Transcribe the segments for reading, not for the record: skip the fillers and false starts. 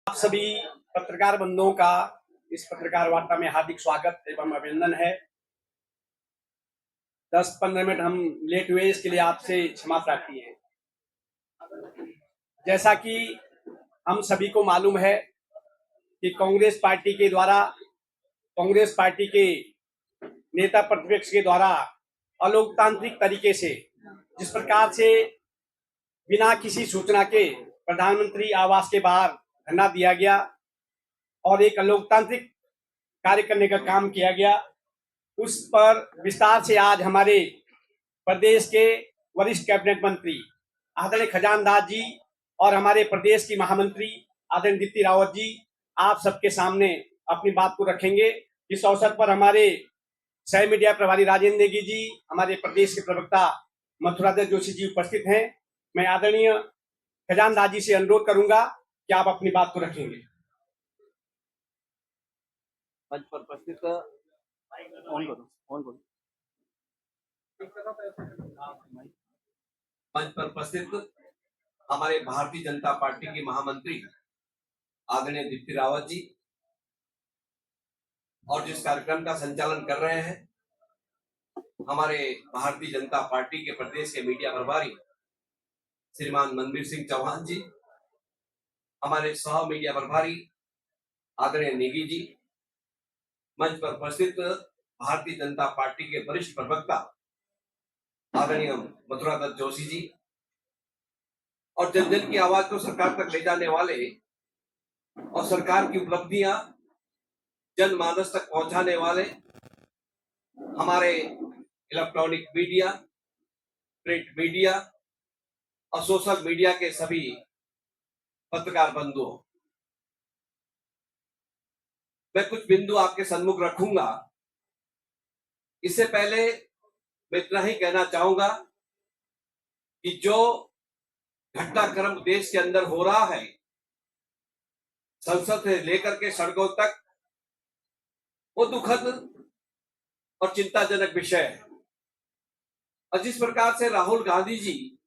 आप सभी पत्रकार बंधुओं का इस पत्रकार वार्ता में हार्दिक स्वागत एवं अभिनंदन है। 10-15 मिनट हम लेट हुए, इसके लिए आपसे क्षमा प्रार्थी है। जैसा कि हम सभी को मालूम है कि कांग्रेस पार्टी के नेता प्रतिपक्ष के द्वारा अलोकतांत्रिक तरीके से जिस प्रकार से बिना किसी सूचना के प्रधानमंत्री आवास के बाहर धरना दिया गया और एक अलोकतांत्रिक कार्य करने का काम किया गया, उस पर विस्तार से आज हमारे प्रदेश के वरिष्ठ कैबिनेट मंत्री आदरणीय खजानदास जी और हमारे प्रदेश की महामंत्री आदरणीय दीप्ति रावत जी आप सबके सामने अपनी बात को रखेंगे। इस अवसर पर हमारे सह मीडिया प्रभारी राजेंद्र नेगी जी, हमारे प्रदेश के प्रवक्ता मथुराधर जोशी जी उपस्थित हैं। मैं आदरणीय खजानदास जी से अनुरोध करूंगा कि आप अपनी बात को रखेंगे। मंच पर उपस्थित मंच पर उपस्थित हमारे भारतीय जनता पार्टी की महामंत्री आदरणीय दीप्ति रावत जी और जिस कार्यक्रम का संचालन कर रहे हैं हमारे भारतीय जनता पार्टी के प्रदेश के मीडिया प्रभारी श्रीमान मनबीर सिंह चौहान जी, हमारे सह मीडिया प्रभारी आदरणीय नेगी जी, मंच पर उपस्थित भारतीय जनता पार्टी के वरिष्ठ प्रवक्ता आदरणीय मथुराधर जोशी जी और जन जन की आवाज को सरकार तक ले जाने वाले और सरकार की उपलब्धियां जनमानस तक पहुंचाने वाले हमारे इलेक्ट्रॉनिक मीडिया, प्रिंट मीडिया और सोशल मीडिया के सभी पत्रकार बंधुओं, मैं कुछ बिंदु आपके सम्मुख रखूंगा। इससे पहले मैं इतना ही कहना चाहूंगा कि जो घटनाक्रम देश के अंदर हो रहा है, संसद से लेकर के सड़कों तक, वो दुखद और चिंताजनक विषय है। और जिस प्रकार से राहुल गांधी जी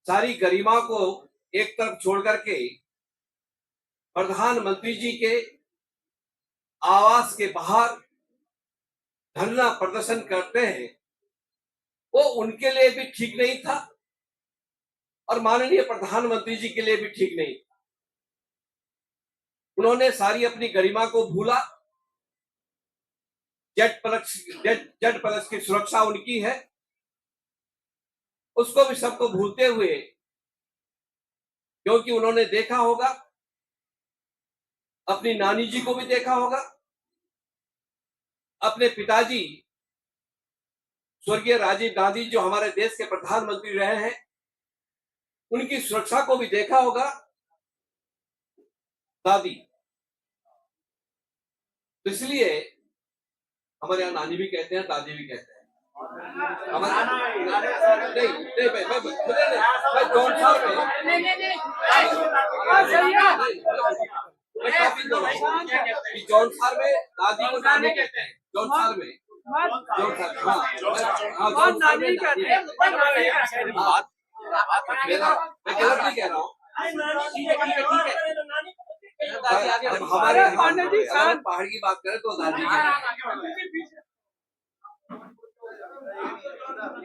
सारी गरिमा को एक तरफ छोड़ करके प्रधानमंत्री जी के आवास के बाहर धरना प्रदर्शन करते हैं, वो उनके लिए भी ठीक नहीं था और माननीय प्रधानमंत्री जी के लिए भी ठीक नहीं था। उन्होंने सारी अपनी गरिमा को भूला। जेड प्लस की सुरक्षा उनकी है, उसको भी सबको भूलते हुए, क्योंकि उन्होंने देखा होगा, अपनी नानी जी को भी देखा होगा, अपने पिताजी स्वर्गीय राजीव गांधी जो हमारे देश के प्रधानमंत्री रहे हैं, उनकी सुरक्षा को भी देखा होगा। दादी, तो इसलिए हमारे यहाँ नानी भी कहते हैं, दादी भी कहते हैं। जौनसार में दादी को नानी कहते हैं। जौनसार में मैं गलत नहीं कह रहा हूँ। हमारे पहाड़ की बात करें तो दादी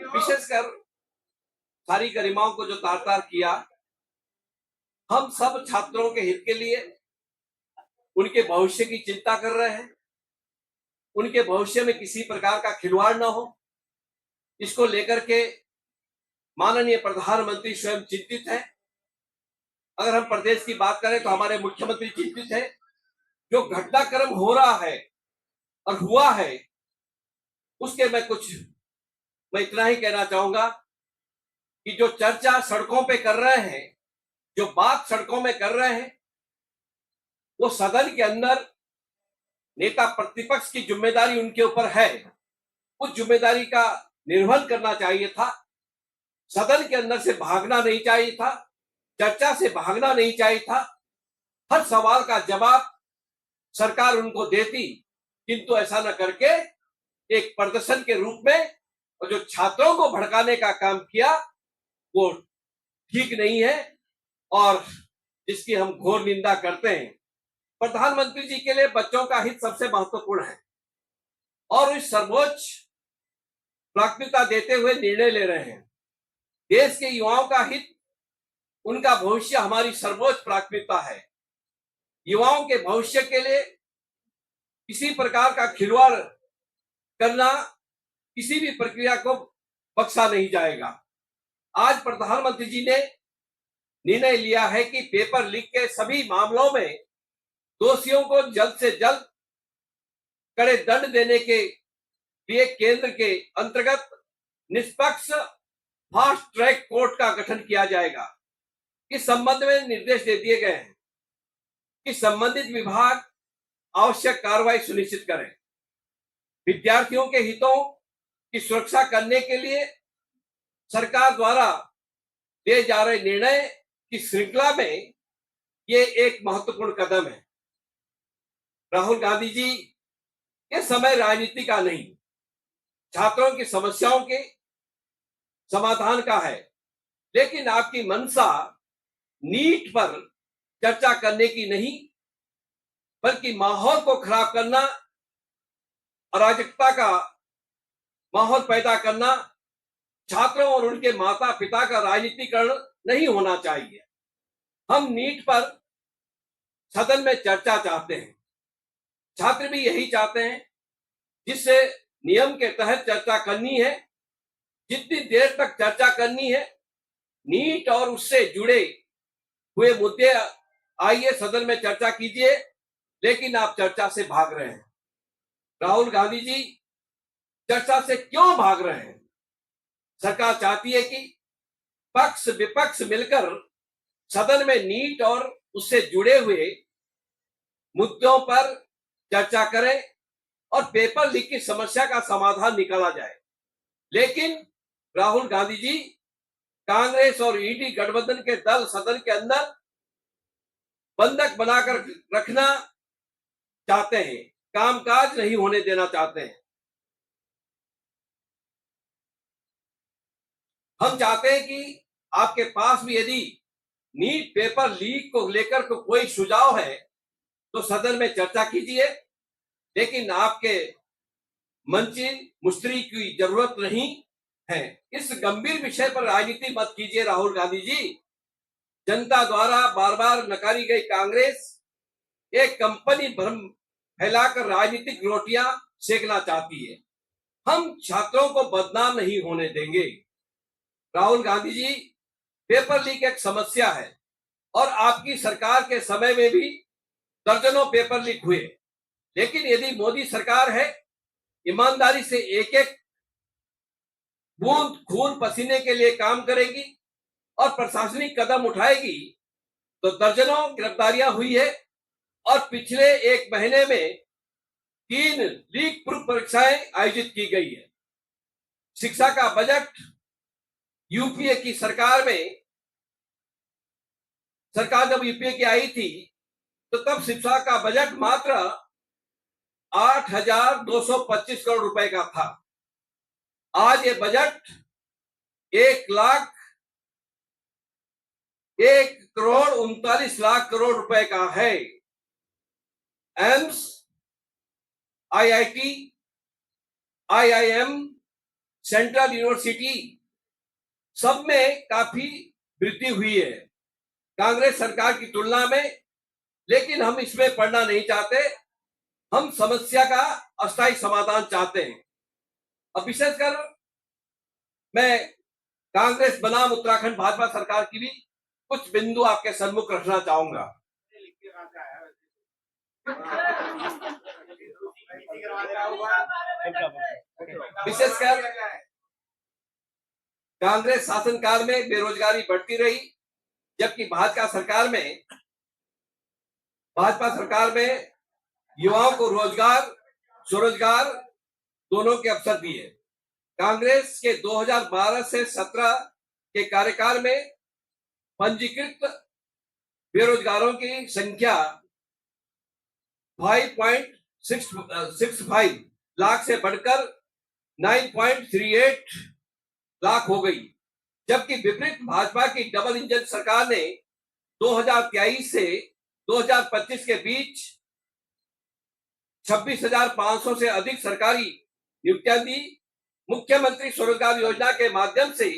विशेषकर सारी गरिमाओं को जो तार तार किया, हम सब छात्रों के हित के लिए, उनके भविष्य की चिंता कर रहे हैं। उनके भविष्य में किसी प्रकार का खिलवाड़ न हो, इसको लेकर के माननीय प्रधानमंत्री स्वयं चिंतित है। अगर हम प्रदेश की बात करें तो हमारे मुख्यमंत्री चिंतित है। जो घटनाक्रम हो रहा है और हुआ है, उसके मैं इतना ही कहना चाहूंगा कि जो चर्चा सड़कों पे कर रहे हैं, जो बात सड़कों में कर रहे हैं, वो सदन के अंदर नेता प्रतिपक्ष की जिम्मेदारी उनके ऊपर है। उस जिम्मेदारी का निर्वहन करना चाहिए था। सदन के अंदर से भागना नहीं चाहिए था, चर्चा से भागना नहीं चाहिए था। हर सवाल का जवाब सरकार उनको देती, किंतु ऐसा न करके एक प्रदर्शन के रूप में और जो छात्रों को भड़काने का काम किया, वो ठीक नहीं है। और जिसकी हम घोर निंदा करते हैं। प्रधानमंत्री जी के लिए बच्चों का हित सबसे महत्वपूर्ण है और इस सर्वोच्च प्राथमिकता देते हुए निर्णय ले रहे हैं। देश के युवाओं का हित, उनका भविष्य हमारी सर्वोच्च प्राथमिकता है। युवाओं के भविष्य के लिए किसी प्रकार का खिलवाड़ करना, किसी भी प्रक्रिया को बख्शा नहीं जाएगा। आज प्रधानमंत्री जी ने निर्णय लिया है कि पेपर लीक के सभी मामलों में दोषियों को जल्द से जल्द कड़े दंड देने के लिए केंद्र के अंतर्गत निष्पक्ष फास्ट ट्रैक कोर्ट का गठन किया जाएगा। इस संबंध में निर्देश दे दिए गए हैं कि संबंधित विभाग आवश्यक कार्रवाई सुनिश्चित करें। विद्यार्थियों के हितों की सुरक्षा करने के लिए सरकार द्वारा लिए जा रहे निर्णय की श्रृंखला में ये एक महत्वपूर्ण कदम है। राहुल गांधी जी, ये समय राजनीति का नहीं, छात्रों की समस्याओं के समाधान का है। लेकिन आपकी मंशा नीट पर चर्चा करने की नहीं, बल्कि माहौल को खराब करना, अराजकता का माहौल पैदा करना, छात्रों और उनके माता पिता का राजनीतिकरण नहीं होना चाहिए। हम नीट पर सदन में चर्चा चाहते हैं, छात्र भी यही चाहते हैं, जिससे नियम के तहत चर्चा करनी है। जितनी देर तक चर्चा करनी है, नीट और उससे जुड़े हुए मुद्दे आइए सदन में चर्चा कीजिए, लेकिन आप चर्चा से भाग रहे हैं। राहुल गांधी जी चर्चा से क्यों भाग रहे हैं? सरकार चाहती है कि पक्ष विपक्ष मिलकर सदन में नीट और उससे जुड़े हुए मुद्दों पर चर्चा करें और पेपर लीक की समस्या का समाधान निकाला जाए। लेकिन राहुल गांधी जी कांग्रेस और ईडी गठबंधन के दल सदन के अंदर बंधक बनाकर रखना चाहते हैं, कामकाज नहीं होने देना चाहते हैं। हम चाहते हैं कि आपके पास भी यदि नीट पेपर लीक को लेकर कोई सुझाव है तो सदन में चर्चा कीजिए, लेकिन आपके मंची मुश्तरी की जरूरत नहीं है। इस गंभीर विषय पर राजनीति मत कीजिए राहुल गांधी जी। जनता द्वारा बार बार नकारी गई कांग्रेस एक कंपनी भ्रम फैलाकर राजनीतिक रोटियां सेकना चाहती है। हम छात्रों को बदनाम नहीं होने देंगे। राहुल गांधी जी, पेपर लीक एक समस्या है और आपकी सरकार के समय में भी दर्जनों पेपर लीक हुए। लेकिन यदि मोदी सरकार है, ईमानदारी से एक एक बूंद खून पसीने के लिए काम करेगी और प्रशासनिक कदम उठाएगी, तो दर्जनों गिरफ्तारियां हुई है और पिछले एक महीने में 3 लीक प्रूफ परीक्षाएं आयोजित की गई है। शिक्षा का बजट यूपीए की सरकार जब यूपीए की आई थी, तो तब शिक्षा का बजट मात्र 8,225 करोड़ रुपए का था। आज ये बजट 1,39 करोड़ रुपए का है। AIIMS, IIT, IIM, central university सब में काफी वृद्धि हुई है कांग्रेस सरकार की तुलना में। लेकिन हम इसमें पड़ना नहीं चाहते, हम समस्या का अस्थायी समाधान चाहते हैं। अब विशेषकर मैं कांग्रेस बनाम उत्तराखंड भाजपा सरकार की भी कुछ बिंदु आपके सम्मुख रखना चाहूंगा। विशेषकर कांग्रेस शासनकाल में बेरोजगारी बढ़ती रही, जबकि भाजपा सरकार में युवाओं को रोजगार, स्वरोजगार दोनों के अवसर दिए। कांग्रेस के 2012 से 17 के कार्यकाल में पंजीकृत बेरोजगारों की संख्या 5.65 लाख से बढ़कर 9.38 लाख हो गई। जबकि विपरीत भाजपा की डबल इंजन सरकार ने 2023 से 2025 के बीच 26,500 से अधिक सरकारी नियुक्तियां दी। मुख्यमंत्री स्वरोजगार योजना के माध्यम से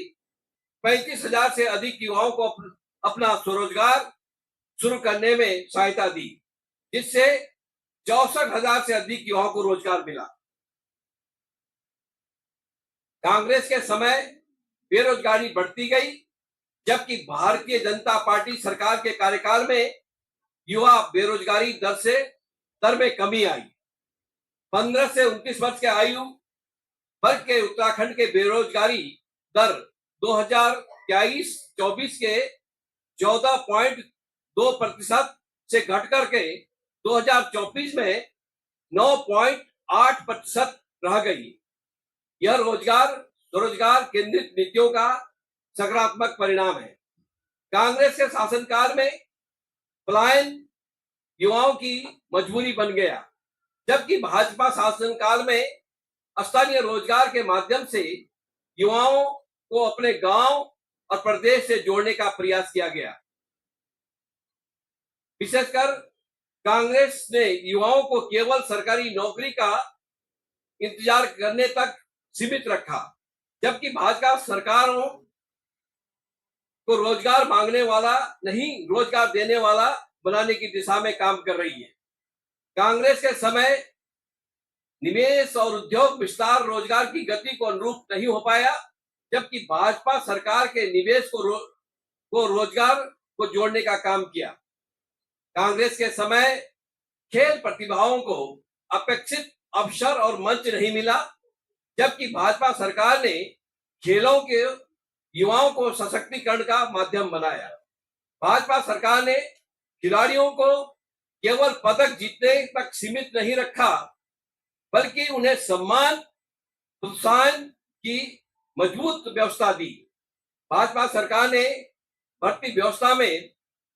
35,000 से अधिक युवाओं को अपना स्वरोजगार शुरू करने में सहायता दी, जिससे 64,000 से अधिक युवाओं को रोजगार मिला। कांग्रेस के समय बेरोजगारी बढ़ती गई, जबकि भारतीय जनता पार्टी सरकार के कार्यकाल में युवा बेरोजगारी दर में कमी आई। 15 से 29 वर्ष के आयु वर्ग के उत्तराखंड के बेरोजगारी दर 2023-24 के 14.2% से घट करके 2024 में 9.8% रह गई। यह स्वरोजगार केंद्रित नीतियों का सकारात्मक परिणाम है। कांग्रेस के शासनकाल में पलायन युवाओं की मजबूरी बन गया, जबकि भाजपा शासनकाल में स्थानीय रोजगार के माध्यम से युवाओं को अपने गांव और प्रदेश से जोड़ने का प्रयास किया गया। विशेषकर कांग्रेस ने युवाओं को केवल सरकारी नौकरी का इंतजार करने तक सीमित रखा, जबकि भाजपा सरकारों को रोजगार मांगने वाला नहीं, रोजगार देने वाला बनाने की दिशा में काम कर रही है। कांग्रेस के समय निवेश और उद्योग विस्तार रोजगार की गति को अनुरूप नहीं हो पाया, जबकि भाजपा सरकार के निवेश को रोजगार को जोड़ने का काम किया। कांग्रेस के समय खेल प्रतिभाओं को अपेक्षित अवसर और मंच नहीं मिला, जबकि भाजपा सरकार ने खेलों के युवाओं को सशक्तिकरण का माध्यम बनाया। भाजपा सरकार ने खिलाड़ियों को केवल पदक जीतने तक सीमित नहीं रखा, बल्कि उन्हें सम्मान प्रोत्साहन की मजबूत व्यवस्था दी। भाजपा सरकार ने भर्ती व्यवस्था में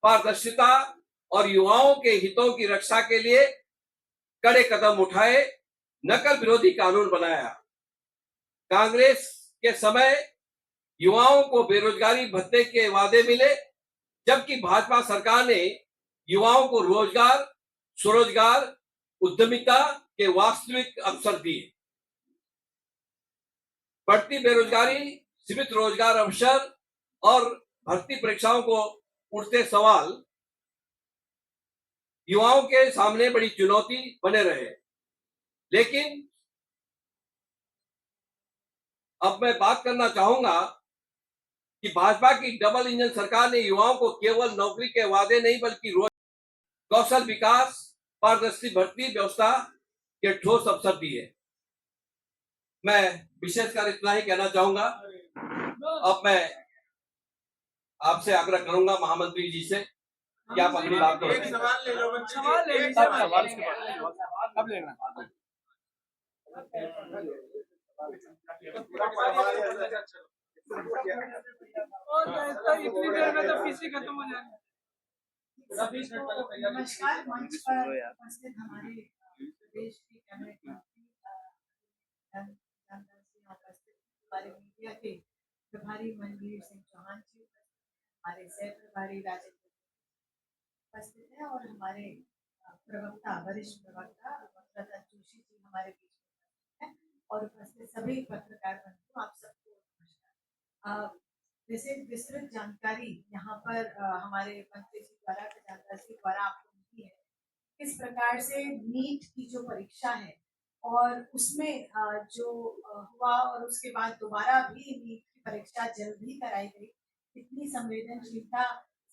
पारदर्शिता और युवाओं के हितों की रक्षा के लिए कड़े कदम उठाए, नकल विरोधी कानून बनाया। कांग्रेस के समय युवाओं को बेरोजगारी भत्ते के वादे मिले, जबकि भाजपा सरकार ने युवाओं को रोजगार, स्वरोजगार, उद्यमिता के वास्तविक अवसर दिए। बढ़ती बेरोजगारी, सीमित रोजगार अवसर और भर्ती परीक्षाओं को उठते सवाल युवाओं के सामने बड़ी चुनौती बने रहे। लेकिन अब मैं बात करना चाहूंगा कि भाजपा की डबल इंजन सरकार ने युवाओं को केवल नौकरी के वादे नहीं, बल्कि कौशल विकास, पारदर्शी भर्ती व्यवस्था के ठोस अवसर दिए। मैं विशेषकर इतना ही कहना चाहूंगा। अब मैं आपसे आग्रह करूंगा महामंत्री जी से कि आप अपनी बात को रखें। सवाल ले लो बच्चे, एक सवाल सवाल अब लेना। इतनी देर में तो पीसी खत्म हो जाएगा। नमस्कार। मंच पर उपस्थित हमारे प्रदेश की कैबिनेट मंत्री हमारे मीडिया के प्रभारी मनवीर सिंह चौहान जी, हमारे सह प्रभारी राजेंद्र उपस्थित है और हमारे प्रवक्ता, वरिष्ठ प्रवक्ता वक्रता जोशी जी हमारे बीच में है और उपस्थित सभी पत्रकार बंधु, आप सबको नमस्कार। जैसे विस्तृत जानकारी यहाँ पर हमारे मंत्री जी द्वारा, खजानदार जी द्वारा आपको मिली है, किस प्रकार से नीट की जो परीक्षा है और उसमें जो हुआ और उसके बाद दोबारा भी नीट की परीक्षा जल्द ही कराई गई, इतनी संवेदनशीलता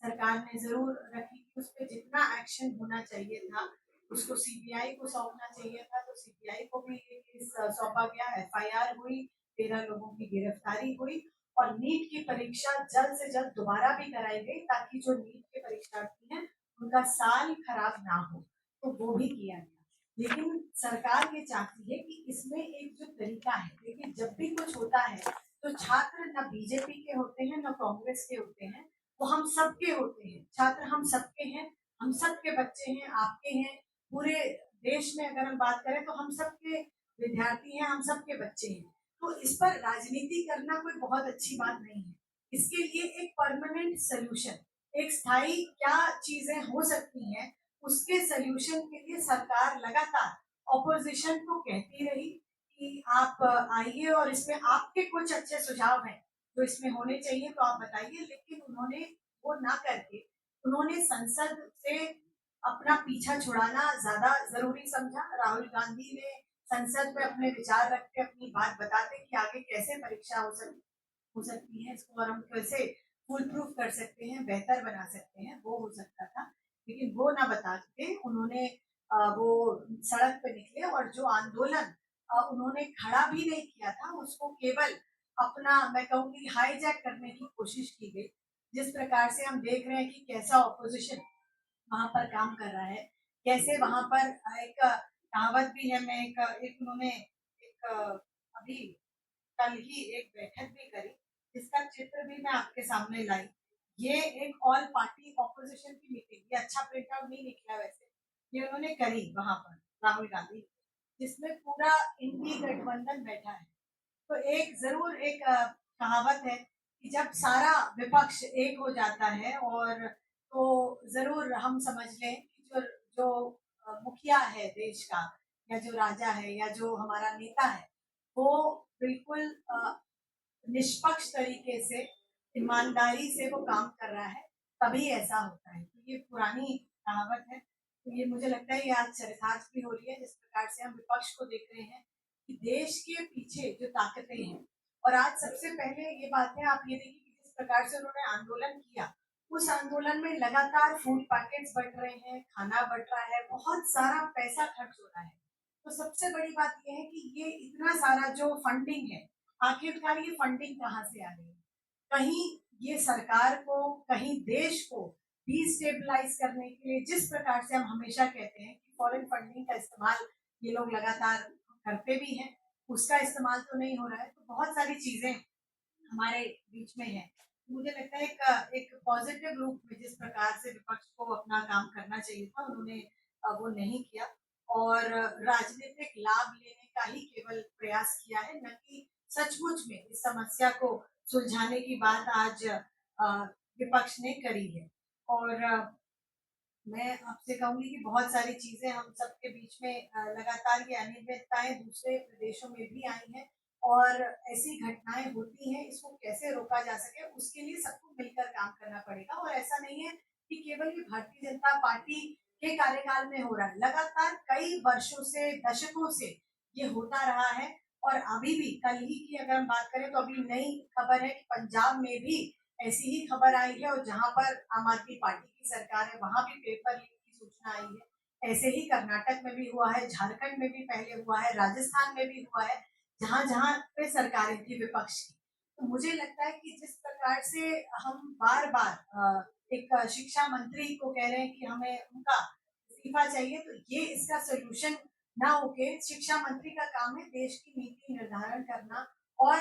सरकार ने जरूर रखी कि उस पर जितना एक्शन होना चाहिए था उसको सीबीआई को सौंपना चाहिए था, तो सीबीआई को भी सौंपा गया। एफआईआर हुई, 13 लोगों की गिरफ्तारी हुई और नीट की परीक्षा जल्द से जल्द दोबारा भी कराई गई, ताकि जो नीट के परीक्षार्थी हैं उनका साल खराब ना हो, तो वो भी किया गया। लेकिन सरकार ये चाहती है कि इसमें एक जो तरीका है, लेकिन जब भी कुछ होता है तो छात्र न बीजेपी के होते हैं न कांग्रेस के होते हैं, वो हम सबके होते हैं। छात्र हम सबके हैं, हम सबके बच्चे हैं, आपके हैं। पूरे देश में अगर हम बात करें तो हम सबके विद्यार्थी हैं, हम सबके बच्चे हैं। तो इस पर राजनीति करना कोई बहुत अच्छी बात नहीं है। इसके लिए एक परमानेंट सोल्यूशन, एक स्थायी क्या चीजें हो सकती हैं, उसके सोल्यूशन के लिए सरकार लगातार ऑपोजिशन को कहती रही कि आप आइए और इसमें आपके कुछ अच्छे सुझाव हैं जो इसमें होने चाहिए तो आप बताइए, लेकिन उन्होंने वो ना करके उन्होंने संसद से अपना पीछा छुड़ाना ज्यादा जरूरी समझा। राहुल गांधी ने संसद में अपने विचार रख के अपनी बात बताते कि आगे कैसे परीक्षा हो सकती है, इसको और हम कैसे फुल प्रूफ कर सकते हैं, बेहतर बना सकते हैं, वो हो सकता था। लेकिन वो ना बता के उन्होंने वो सड़क पे निकले और जो आंदोलन उन्होंने खड़ा भी नहीं किया था, उसको केवल अपना मैं कहूँगी हाईजैक करने की कोशिश की गई। जिस प्रकार से हम देख रहे हैं कि कैसा ऑपोजिशन वहां पर काम कर रहा है, कैसे वहां पर एक कहावत भी है, मैं एक उन्होंने एक अभी कल ही एक बैठक भी करी जिसका चित्र भी मैं आपके सामने लाई। ये एक ऑल पार्टी ऑपोजिशन की मीटिंग, ये अच्छा प्रिंट आउट नहीं निकला वैसे, ये उन्होंने करी वहां पर राहुल गांधी, जिसमें पूरा इंडी गठबंधन बैठा है। तो एक जरूर एक कहावत है कि जब सारा विपक्ष एक हो जाता है और तो जरूर हम समझ लें कि जो जो मुखिया है देश का, या जो राजा है, या जो हमारा नेता है, वो बिल्कुल निष्पक्ष तरीके से ईमानदारी से वो काम कर रहा है, तभी ऐसा होता है। तो ये पुरानी कहावत है, तो ये मुझे लगता है ये आज चरितार्थ भी हो रही है, जिस प्रकार से हम विपक्ष को देख रहे हैं कि देश के पीछे जो ताकतें हैं। और आज सबसे पहले ये बात है, आप ये देखिए कि जिस प्रकार से उन्होंने आंदोलन किया, उस आंदोलन में लगातार फूड पैकेट्स बंट रहे हैं, खाना बंट रहा है, बहुत सारा पैसा खर्च हो रहा है। तो सबसे बड़ी बात यह है कि ये इतना सारा जो फंडिंग है, आखिरकार ये फंडिंग कहाँ से आ रही है? कहीं ये सरकार को, कहीं देश को डिस्टेबलाइज करने के लिए, जिस प्रकार से हम हमेशा कहते हैं कि फॉरेन फंडिंग का इस्तेमाल ये लोग लगातार करते भी हैं, उसका इस्तेमाल तो नहीं हो रहा है। तो बहुत सारी चीजें हमारे बीच में है। मुझे लगता है एक पॉजिटिव रूप में जिस प्रकार से विपक्ष को अपना काम करना चाहिए था, उन्होंने वो नहीं किया और राजनीतिक लाभ लेने का ही केवल प्रयास किया है, न कि सचमुच में इस समस्या को सुलझाने की बात आज विपक्ष ने करी है। और मैं आपसे कहूंगी कि बहुत सारी चीजें हम सबके बीच में लगातार ये अनियमितताएं दूसरे प्रदेशों में भी आई हैं और ऐसी घटनाएं होती हैं, इसको कैसे रोका जा सके उसके लिए सबको मिलकर काम करना पड़ेगा। और ऐसा नहीं है कि केवल ये भारतीय जनता पार्टी के कार्यकाल में हो रहा है, लगातार कई वर्षों से, दशकों से ये होता रहा है। और अभी भी कल ही की अगर हम बात करें तो अभी नई खबर है कि पंजाब में भी ऐसी ही खबर आई है, और जहां पर आम आदमी पार्टी की सरकार है वहां भी पेपर लीक की सूचना आई है। ऐसे ही कर्नाटक में भी हुआ है, झारखंड में भी पहले हुआ है, राजस्थान में भी हुआ है, जहां जहां पे सरकारें थी विपक्ष की। तो मुझे लगता है कि जिस प्रकार से हम बार बार एक शिक्षा मंत्री को कह रहे हैं कि हमें उनका इस्तीफा चाहिए, तो ये इसका सोल्यूशन ना होके शिक्षा मंत्री का काम है देश की नीति निर्धारण करना और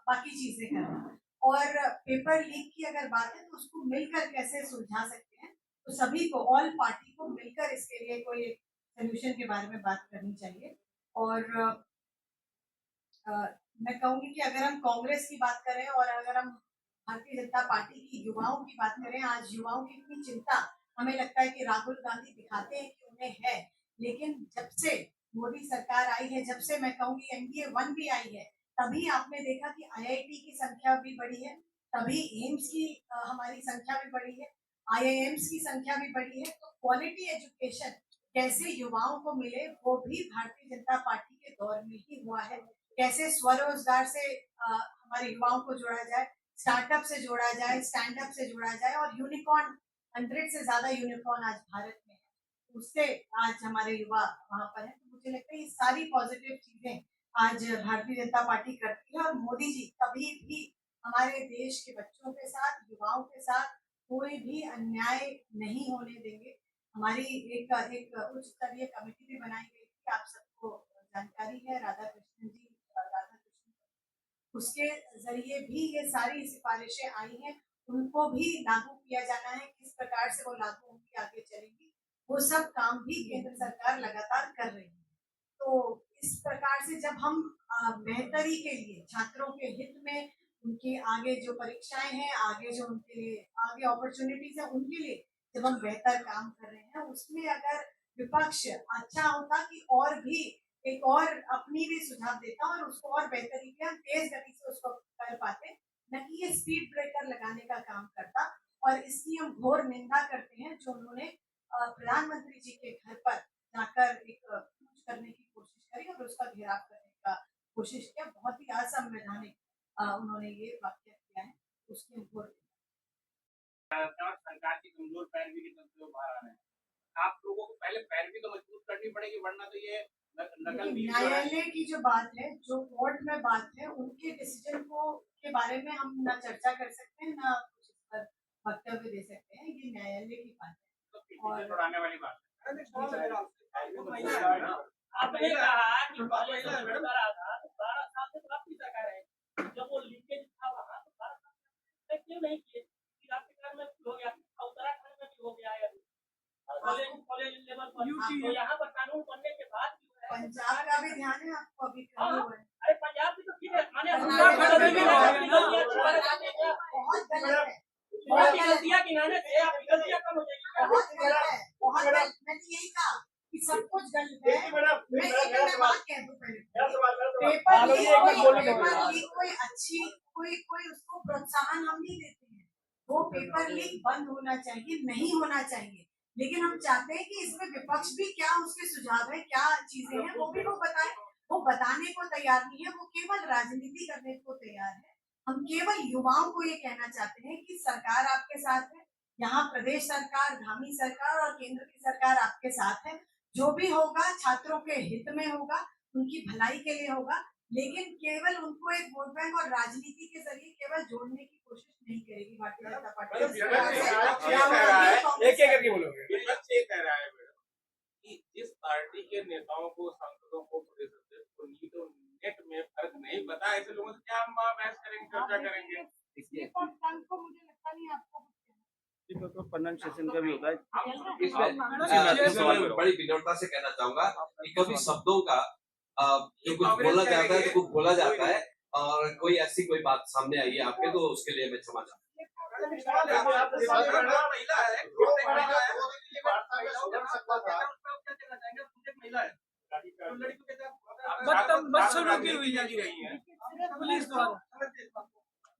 बाकी चीजें करना। और पेपर लीक की अगर बात है तो उसको मिलकर कैसे सुलझा सकते हैं, तो सभी को, ऑल पार्टी को मिलकर इसके लिए कोई सोल्यूशन के बारे में बात करनी चाहिए। और मैं कहूंगी कि अगर हम कांग्रेस की बात करें और अगर हम भारतीय जनता पार्टी की युवाओं की बात करें, आज युवाओं की इतनी चिंता हमें लगता है कि राहुल गांधी दिखाते हैं कि उन्हें है, लेकिन जब से मोदी सरकार आई है, जब से मैं कहूंगी एनडीए 1 भी आई है, तभी आपने देखा कि आईआईटी की संख्या भी बढ़ी है, तभी एम्स की हमारी संख्या भी बढ़ी है, आईआईएम्स की संख्या भी बढ़ी है। तो क्वालिटी एजुकेशन कैसे युवाओं को मिले, वो भी भारतीय जनता पार्टी के दौर में ही हुआ है। कैसे स्वरोजगार से हमारे युवाओं को जोड़ा जाए, स्टार्टअप से जोड़ा जाए, स्टैंड अप से जोड़ा जाए, और यूनिकॉर्न 100 से ज्यादा यूनिकॉर्न आज भारत में है, उससे आज हमारे युवा वहां पर है। तो मुझे लगता है ये सारी पॉजिटिव चीजें आज भारतीय जनता पार्टी करती है, और मोदी जी कभी भी हमारे देश के बच्चों के साथ, युवाओं के साथ कोई भी अन्याय नहीं होने देंगे। हमारी एक उच्च स्तरीय कमेटी भी बनाई गई थी, आप सबको जानकारी है, राधा कृष्णन उसके जरिए भी ये सारी सिफारिशें आई हैं, उनको भी लागू किया जाना है। किस प्रकार से वो लागू होंगी, आगे चलेंगी, वो सब काम भी केंद्र सरकार लगातार कर रही है। तो इस प्रकार से जब हम बेहतरी के लिए, छात्रों के हित में उनकी आगे जो परीक्षाएं हैं, आगे जो उनके लिए आगे अपॉर्चुनिटीज है, उनके लिए जब हम बेहतर काम कर रहे हैं, उसमें अगर विपक्ष अच्छा होता कि और भी एक और अपनी भी सुझाव देता और उसको और बेहतरी के हम तेज गति से उसको कर पाते, न कि ये स्पीड ब्रेकर लगाने का काम करता। और इसकी हम घोर निंदा करते हैं जो उन्होंने प्रधानमंत्री जी के घर पर जाकर एक कूच करने की कोशिश करी और उसका घेराव करने का कोशिश किया। बहुत ही असंवैधानिक उन्होंने ये वाक्य किया है, उसकी हम घोर सरकार की कमजोर पैरवी के चलते वो बाहर आ रहे हैं। आप लोगों को पहले पैरवी तो मजबूत करनी पड़ेगी, वरना तो ये नकल भी न्यायालय की जो बात है, जो कोर्ट में बात है, उनके डिसीजन को के बारे में हम ना चर्चा कर सकते हैं, ना कुछ इस पर वक्तव्य दे सकते हैं। ये न्यायालय की बात है और छुड़ाने वाली बात आपने कहा कि पहले करा था तो 12 साल से तो आपकी सरकार है, जब वो लीकेज था वहाँ तो 12 साल से क्यों नहीं किए? राज्य में हो गया, उत्तराखंड में भी हो गया है, कॉलेज लेवल पर तो यहाँ पर कानून बनने के बाद पंजाब का भी ध्यान है आपको अभी करना हुआ है। अरे पंजाब भी तो ठीक है, माने बहुत गलत है, गलतियाँ गिनाने से आपकी गलतियाँ कम हो जाएगी। बहुत गलत है, बहुत गलत। मैंने यही कहा कि सब कुछ गलत है। मैं एक बात कह दूं पहले, पेपर लीक कोई अच्छी कोई उसको प्रोत्साहन हम नहीं देते हैं। वो पेपर लीक बंद होना चाहिए, नहीं होना चाहिए, लेकिन हम चाहते हैं कि इसमें विपक्ष भी क्या उसके सुझाव है, क्या चीजें हैं, वो भी वो बताए। वो बताने को तैयार नहीं है, वो केवल राजनीति करने को तैयार है। हम केवल युवाओं को ये कहना चाहते हैं कि सरकार आपके साथ है, यहाँ प्रदेश सरकार, धामी सरकार और केंद्र की सरकार आपके साथ है। जो भी होगा छात्रों के हित में होगा, उनकी भलाई के लिए होगा, लेकिन केवल उनको एक वोट बैंक और राजनीति के जरिए केवल जोड़ने की कोशिश नहीं करेगी भारतीय जनता पार्टी। एक एक करके बोलोगे। विपक्ष ये कह रहा है मैडम कि जिस पार्टी के नेताओं को, सांसदों को, प्रदेश अध्यक्ष को नीट और नेट में फर्क नहीं पता, ऐसे लोगों से क्या हम बहस करेंगे, चर्चा करेंगे? मुझे लगता नहीं आपको तो पन्ना सेशन का भी होता है। इसमें बड़ी विनम्रता से कहना चाहूंगा कि कभी शब्दों का जो कुछ बोला जाता है तो कुछ बोला जाता है, और कोई ऐसी कोई बात सामने आई है आपके, तो उसके लिए मैं क्षमा चाहता बदसलूकी की हुई है पुलिस द्वारा।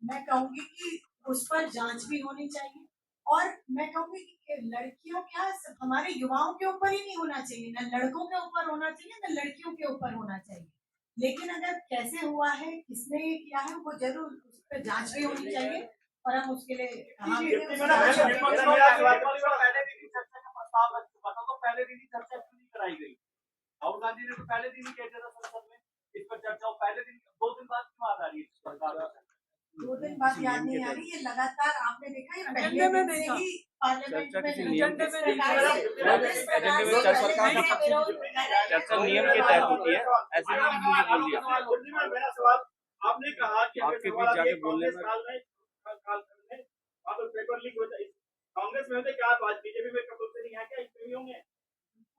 मैं कहूंगी कि उस पर जांच भी होनी चाहिए, और मैं कहूंगी कि लड़कियों क्या हमारे युवाओं के ऊपर ही नहीं होना चाहिए, न लड़कों के ऊपर होना चाहिए, न लड़कियों के ऊपर होना चाहिए। लेकिन अगर कैसे हुआ है, किसने ये किया है, वो जरूर उस पर जांच भी होनी चाहिए, और हम उसके लिए पहले दिन ही चर्चा क्यों नहीं कराई गई? राहुल गांधी ने तो पहले दिन ही कह दिया था संसद में इस पर चर्चा, पहले दिन 2 दिन बाद क्यों आ रही है? 2 दिन बाद याद नहीं आ रही, ये लगातार आपने देखा, ये पहले दिन से ही पार्लियामेंट में चर्चा नियम के तहत होती है, ऐसे नहीं बोल दिया। आपने कहा कि आपके बीच जाके बोलने में पेपर लीक हो जाए, कांग्रेस में होते क्या बात, बीजेपी में कब से नहीं है क्या, इसमें भी होंगे?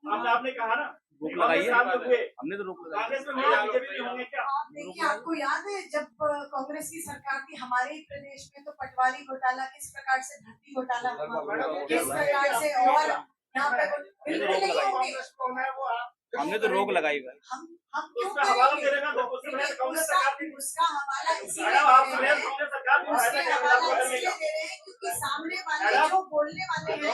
आपने कहा ना रोक लगाई है, हमने तो रोक लगाई। कांग्रेस में बीजेपी में होंगे क्या? आप देखिए, आपको याद है जब कांग्रेस की सरकार थी हमारे ही प्रदेश में, तो पटवारी घोटाला किस प्रकार से, भर्ती घोटाला हुआ, किस प्रकार से, और यहाँ पे बिल्कुल नहीं होंगे। हमने तो रोक लगाई भाई। हम क्यों उसका हवाला देने का उसका हवाला इसीलिए उसके हवाला इसलिए दे रहे हैं क्योंकि सामने वाले जो बोलने वाले हैं वो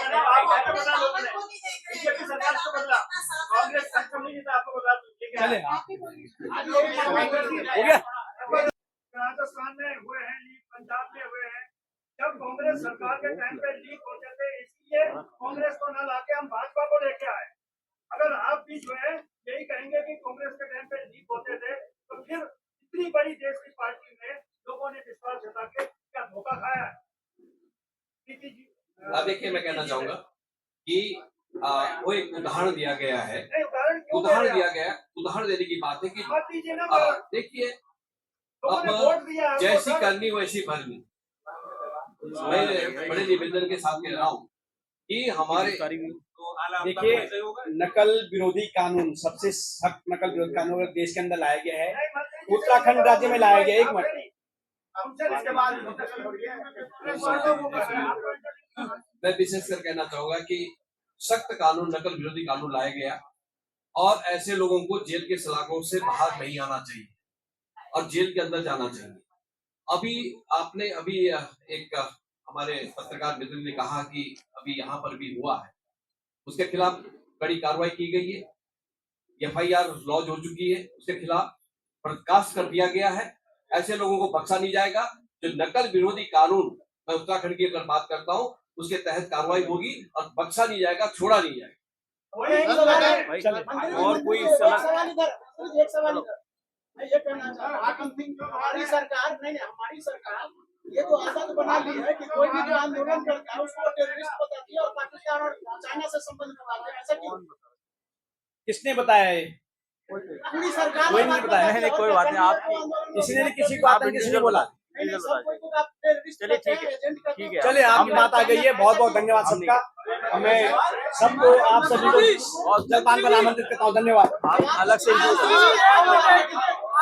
अपने दामन को नहीं देख रहे हैं, उनका दामन कितना साफ है, कांग्रेस सक्षम नहीं था, आपको बता दूं। चले आप ही बोलिए। हो गया। राजस्थान में हुए हैं लीक, पंजाब में हुए हैं, जब कांग्रेस सरकार के टाइम पे लीक होते थे, इसलिए कांग्रेस को न लाके हम भाजपा को लेके आए। अगर आप भी जो है यही कहेंगे कि कांग्रेस के टाइम पे लीक होते थे, तो फिर इतनी बड़ी देश की पार्टी में लोगों ने विश्वास जता के क्या धोखा खाया है? हूँ। अब देखिए, मैं कहना चाहूंगा कि वो एक उदाहरण दिया गया है, नहीं, उदाहरण देने की बात है कि देखिए, अब जैसी करनी वैसी भरनी। मैं बड़े निवेदन के साथ कह रहा हूँ कि हमारे देखिए, नकल विरोधी कानून, सबसे सख्त नकल विरोधी कानून अगर देश के अंदर लाया गया है, उत्तराखंड राज्य में लाया गया। एक मिनट, हमसे इसके बाद मैं विशेष कर कहना चाहूंगा कि सख्त कानून, नकल विरोधी कानून लाया गया और ऐसे लोगों को जेल के सलाखों से बाहर नहीं आना चाहिए और जेल के अंदर जाना चाहिए। अभी एक हमारे पत्रकार मित्र ने कहा कि अभी यहाँ पर भी हुआ है, उसके खिलाफ कड़ी कार्रवाई की गई है, FIR लॉन्च हो चुकी है, उसके खिलाफ बर्खास्त कर दिया गया है। ऐसे लोगों को बख्शा नहीं जाएगा। जो नकल विरोधी कानून, मैं उत्तराखंड की अगर बात करता हूँ, उसके तहत कार्रवाई होगी और बख्शा नहीं जाएगा, छोड़ा नहीं जाएगा। और कोई एक सवाल इधर मैं ये कहना चाह रहा हूँ कि हमारी सरकार हमारी सरकार ये तो आदत बना ली है कि कोई भी जो आंदोलन करता है उसको टेररिस्ट बताती है और पाकिस्तान और चाइना से संबंध करवाते हैं। ऐसा क्यों? किसने बताया है? पूरी सरकार कोई नहीं बताया। नहीं, कोई बात नहीं, आप किसी ने किसी को आतंकी किसी ने बोला? चलिए ठीक है। चलिए, आपकी बात आ गई है। बहुत बहुत धन्यवाद सबका। मैं सबको, आप सभी को जलपान पर आमंत्रित करता हूँ। धन्यवाद। अलग से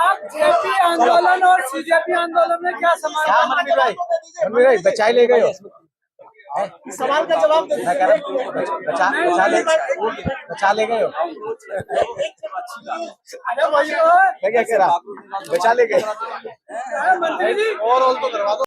आप जेपी आंदोलन और CJP आंदोलन में क्या समानता? मनवीर भाई बचाई ले गए हो। सवाल का जवाब दे बचा ले गए हो। अरे भाई क्या कह रहा? बचा ले गए। मंत्री जी और तो करवा दो।